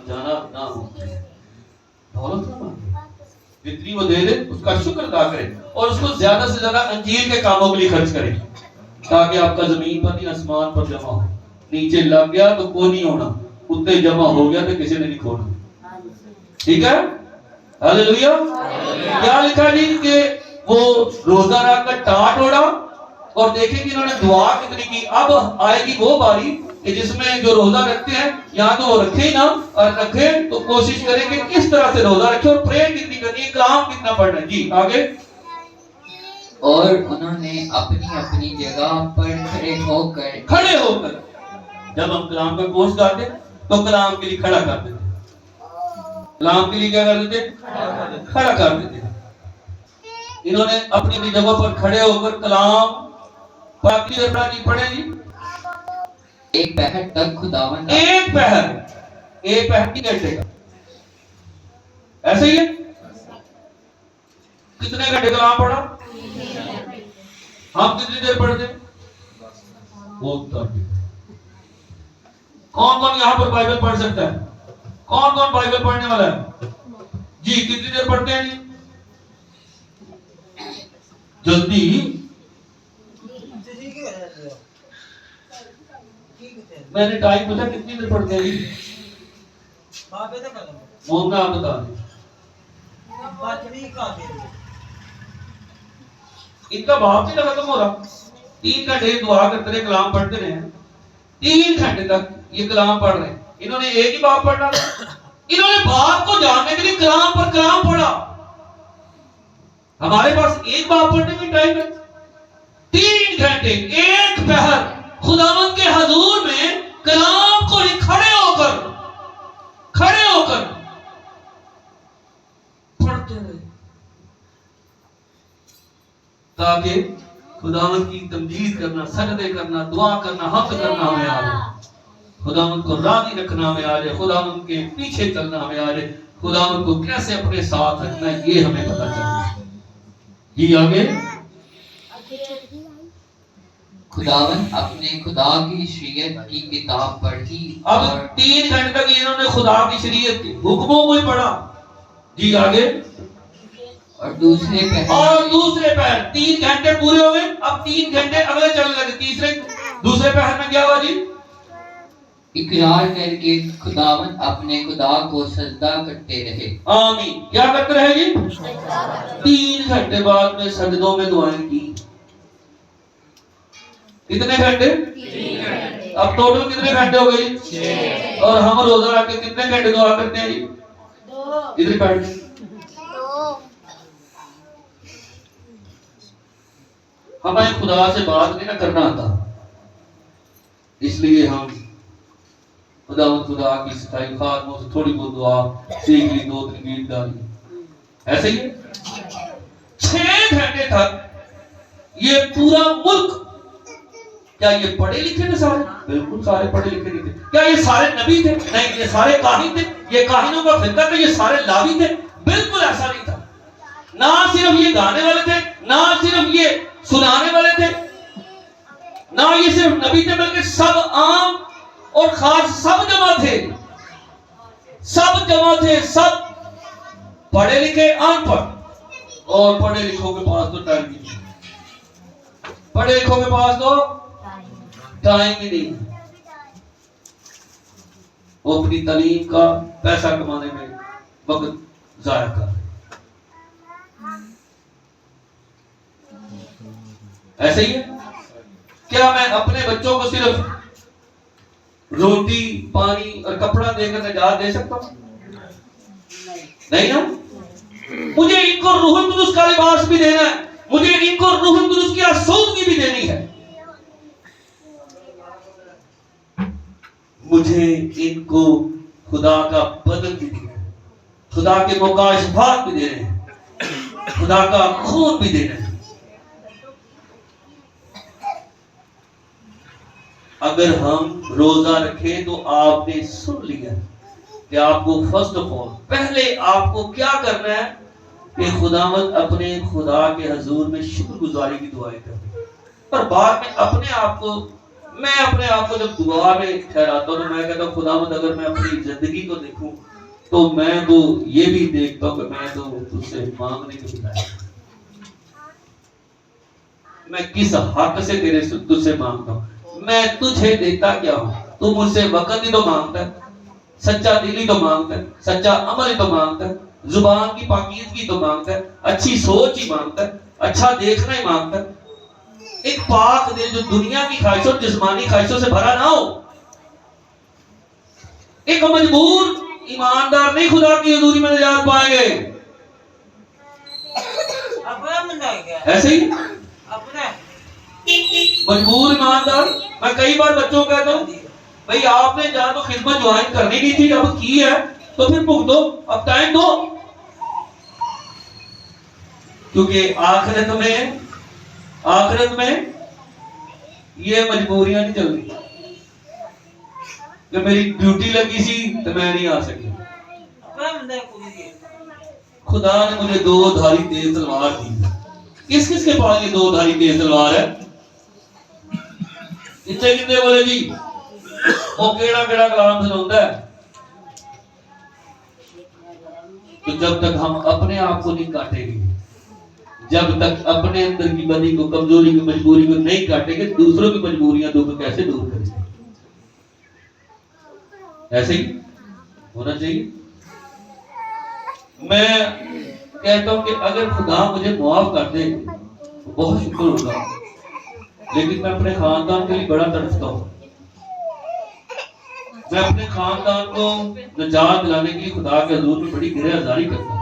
جانا نہ ہو. دولت نہ مانگے، جتنی وہ دے دے اس کا شکر ادا کرے اور اس کو زیادہ سے زیادہ انجیل کے کاموں کے لیے خرچ کرے تاکہ آپ کا زمین پر نہیں آسمان پر جمع ہو. نیچے لگ گیا تو کوئی نہیں ہونا، اتنے جمع ہو گیا تو کسی نے نہیں کھونا. ٹھیک ہے، ہاللیلویا. کیا لکھا جی کہ وہ روزہ رکھ کر ٹاٹ اوڑا اور دیکھیں کہ انہوں نے دعا کتنی کی. اب آئے گی وہ باری کہ جس میں جو روزہ رکھتے ہیں یا تو وہ رکھے ہی نہ، اور رکھے تو کوشش کریں کہ کس طرح سے روزہ رکھے اور پریئر کتنی کرنی ہے، کلام کتنا پڑھنا ہے. جی آگے. اور انہوں نے اپنی اپنی جگہ پر کھڑے ہو کر جب ہم کلام کا کورس کرتے تو کلام کے لیے کھڑا کر دیتے، کلام کے لیے کیا کر دیتے؟ کھڑا کر دیتے. انہوں نے اپنی اپنی جگہ پر کھڑے ہو کر کلام باقی افراد پڑھے جی. ایک پہر تک خداوند ایک پہر کی گھنٹے کا ایسے ہی ہے. کتنے گھنٹے کلام پڑھا؟ ہم کتنی دیر پڑھتے؟ کون کون یہاں پر بائبل پڑھ سکتا ہے؟ کون کون بائبل پڑھنے والا ہے؟ جی کتنی دیر پڑھتے ہیں جی؟ جلدی. میں نے ٹائم پوچھا کتنی دیر پڑھتے ہیں جی؟ مومنہ آپ بتا دیں. ان کا باپ بھی ختم ہو رہا. 3 گھنٹے دعا کرتے رہے، کلام پڑھتے رہے، 3 گھنٹے تک یہ کلام پڑھ رہے ہیں. انہوں نے ایک ہی باپ پڑھنا تھا، انہوں نے باپ کو جاننے کے لیے کلام پر کلام پڑھا. ہمارے پاس ایک باپ پڑھنے کی ٹائم ہے. 3 گھنٹے ایک پہر خداوند کے حضور میں کلام کو ہی کھڑے ہو کر پڑھتے رہے تاکہ خداوند کی تمجید کرنا، سجدے کرنا، دعا کرنا، حمد کرنا ہمیں آ جائے، خداوند کو راضی رکھنا ہمیں آ جائے، خداوند کے پیچھے چلنا ہمیں آ جائے، خداوند کو کیسے اپنے ساتھ رکھنا ہے یہ ہمیں پتہ چلے. جی آگے. خداوند اپنے خدا کی شریعت کی کتاب پڑھی. اب 3 گھنٹے تک انہوں نے خدا کی شریعت کے حکموں کو ہی پڑھا. جی آگے. اور دوسرے پہر 3 گھنٹے پورے ہو گئے. اب 3 گھنٹے اگلے چلنے لگے. دوسرے پہر میں کیا ہوا جی؟ اقرار کر کے خداوند اپنے خدا کو سجدہ کرتے رہے. آمین. کیا کرتے رہے جی؟ 3 گھنٹے بعد میں سجدوں میں دعائیں کی. کتنے گھنٹے؟ 3 گھنٹے. اب ٹوٹل کتنے گھنٹے ہو گئے؟ 6. اور ہم روزہ رکھ کے کتنے گھنٹے دعا کرتے ہیں جی؟ 2. ادھر بیٹھ. ہمیں خدا سے بات نہیں نہ کرنا آتا، اس لیے ہم خدا کی ستائی خادموں سے تھوڑی بہت دعا سیکھ لی، 2-3 گیت گا لی. ایسے ہی 6 گھنٹے تک یہ پورا ملک. کیا یہ پڑھے لکھے تھے سارے؟ بالکل سارے پڑھے لکھے نہیں تھے. کیا یہ سارے نبی تھے؟ نہیں. یہ سارے کاہن تھے؟ یہ کاہنوں کا فرقہ تھا؟ یہ سارے لاوی تھے؟ بالکل ایسا نہیں تھا. نہ صرف یہ گانے والے تھے، نہ صرف یہ سنانے والے تھے، نہ یہ صرف نبی تھے، بلکہ سب عام اور خاص سب جمع تھے. سب پڑھے لکھے، ان پڑھ. اور پڑھے لکھوں کے پاس تو ٹائم نہیں، پڑھے لکھوں کے پاس تو ٹائم ہی نہیں. وہ اپنی تعلیم کا پیسہ کمانے میں وقت ضائع کر رہے. ایسے ہی ہے. کیا میں اپنے بچوں کو صرف روٹی، پانی اور کپڑا دے کر نجات دے سکتا ہوں؟ نہیں نا. مجھے ان کو روح القدس کا لباس بھی دینا ہے، مجھے ان کو روح القدس کی آسودگی بھی دینی ہے، مجھے ان کو خدا کا بدن بھی دینا ہے، خدا کے مکاشفات بھی دینے ہیں، خدا کا خون بھی دینا ہے. اگر ہم روزہ رکھیں تو آپ نے سن لیا کہ آپ کو فرسٹ آف آل پہلے آپ کو کیا کرنا ہے کہ خداوند اپنے خدا کے حضور میں شکر گزاری کی دعائیں کریں، اور بعد میں اپنے آپ کو میں اپنے آپ کو جب دعا میں ٹھہراتا ہوں تو میں کہتا ہوں خداوند اگر میں اپنی زندگی کو دیکھوں تو میں تو یہ بھی دیکھتا ہوں کہ میں تو تجھ سے مانگنے کے بجائے میں کس حق سے تجھ سے مانگتا ہوں. میں تجھے دیتا کیا ہوں؟ تو مجھ سے وقت ہی تو مانگتا ہے، سچا دل ہی تو مانگتا ہے، سچا عمل ہی تو مانگتا ہے، زبان کی پاکیزگی تو مانگتا ہے، اچھی سوچ ہی مانگتا ہے، اچھا دیکھنا ہی مانگتا ہے. ایک پاک دل جو دنیا کی خواہشوں جسمانی خواہشوں سے بھرا نہ ہو. ایک مجبور ایماندار نہیں خدا کی حضوری میں نجات پائیں گے. ایسے ہی مجبور ایماندار. میں کئی بار بچوں کو کہتا ہوں بھئی آپ نے جہاں تو خدمت جوائن کرنی نہیں تھی، اب کی ہے تو پھر بھگتو، اب ٹائم دو. کیونکہ آخرت میں یہ مجبوریاں نہیں چل رہی کہ میری ڈیوٹی لگی سی تو میں نہیں آ سکی. خدا نے مجھے 2 دھاری تیز تلوار دی. کس کس کے پاس یہ 2 دھاری تیز تلوار ہے؟ کتنے بولے جی وہ کیڑا کلام سناتا ہے. تو جب تک ہم اپنے آپ کو نہیں کاٹیں گے، جب تک اپنے اندر کی بدی کو، کمزوری کی، مجبوری کو نہیں کاٹیں گے، دوسروں کی مجبوریاں دکھ کیسے دور کریں گے؟ ایسے ہی ہونا چاہیے. میں کہتا ہوں کہ اگر خدا مجھے معاف کر دے تو بہت شکر ہوگا، لیکن میں اپنے خاندان کے لیے بڑا تڑپتا ہوں. میں اپنے خاندان کو نجات دلانے کے لیے خدا کے حضور میں بڑی گرہ آزاری کرتا ہوں.